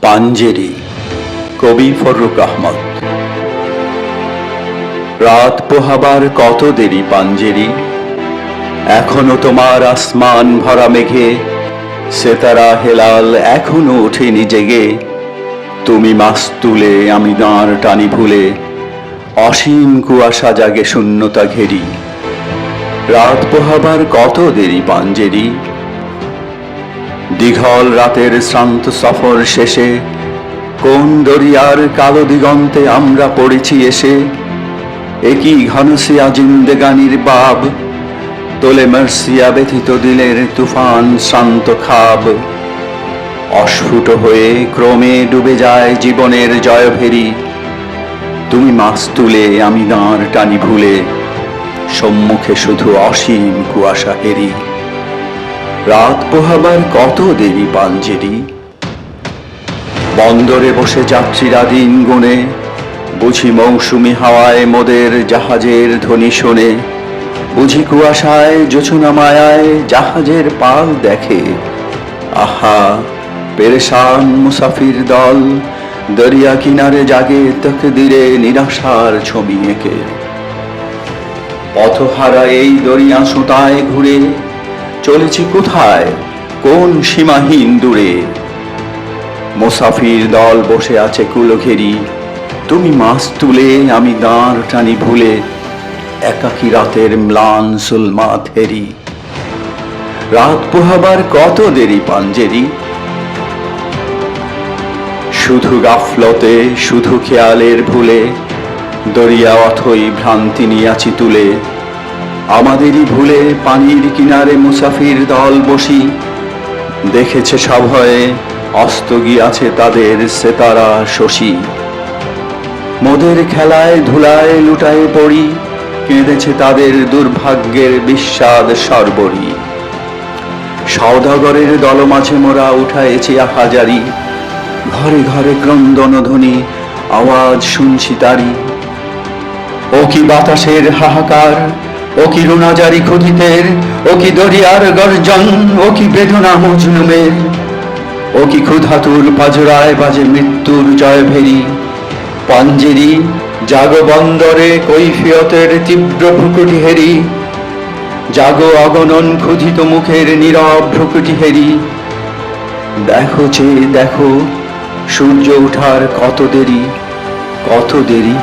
পাঞ্জেরি, কবি ফররুক আহমদ। রাত পোহাবার কত দেরি পাঞ্জেরি, এখনো তোমার আসমান ভরা মেঘে সেতারা হেলাল এখনো ওঠেনি জেগে। তুমি মাস্তুলে আমি দাঁড় টানি ভুলে, অসীম কুয়াশা জাগে শূন্যতা ঘেরি। রাত পোহাবার কত দেরি পাঞ্জেরি, দীঘল রাতের শ্রান্ত সফর শেষে কোন দরিয়ার কালো দিগন্তে আমরা পড়েছি এসে। একই ঘনসিয়া জিন্দেগানির বাব তোলে মার্সিয়া ব্যথিত দিলের তুফান শান্ত খাব। অস্ফুট হয়ে ক্রমে ডুবে যায় জীবনের জয়ভেরি। তুমি মাস্তুলে আমি দাঁড় টানি ভুলে, সম্মুখে শুধু অসীম কুয়াশা হেরি। রাত পোহাবার কত দেরি পাঞ্জেরি, বন্দরে বসে যাত্রীরা দিন গুনে বুঝি মৌসুমি হাওয়ায় মোদের জাহাজের ধ্বনি শোনে। বুঝি কুয়াশায় জোছনা মায়ায় জাহাজের পাল দেখে। আহা পেরেশান মুসাফির দল দরিয়া কিনারে জাগে তকদিরে নিরাশার ছবি এঁকে। পথহারা এই দরিয়া সুতায় ঘুরে চলেছি কোথায় কোন সীমাহীন দূরে। মুসাফির দল বসে আছে কুলঘেরি, তুমি মাস্তুলে আমি দাঁড় টানি ভুলে, একাকী রাতের ম্লান সুলমাত হেরি। রাত পোহাবার কত দেরি পাঞ্জেরি, শুধু গাফলতে শুধু খেয়ালের ভুলে দরিয়া অথই ভ্রান্তি নিয়াছি তুলে। আমাদেরই ভুলে পানির কিনারে মুসাফির দল বসি, দেখেছে সভয়ে অস্ত গিয়াছে তাদের সেতারা শশী। মোদের খেলায় ধুলায় লুটায়ে পড়ি, কেঁদেছে তাদের দুর্ভাগ্যের বিস্বাদ সর্বরি। সওদাগরের দল মাঝে মোরা উঠায়েছি হাজারি, ঘরে ঘরে ক্রন্দন ধ্বনি আওয়াজ শুনছি তারি। ও কি বাতাসের হাহাকার, ও কি রুনাজারি ক্ষুধিতের, ও কি দরিয়ার গর্জন, ও কি বেদনা মজলুমের। ও কি ক্ষুধাতুর পাজরায় বাজে মৃত্যুর জয়ভেরি। পাঞ্জেরি জাগো বন্দরে কৈফিয়তের তীব্র ভ্রুকুটি হেরি। জাগো অগণন ক্ষুধিত মুখের নীরব ভ্রুকুটি হেরি। দেখো যে দেখো সূর্য ওঠার কত দেরি, কত দেরি।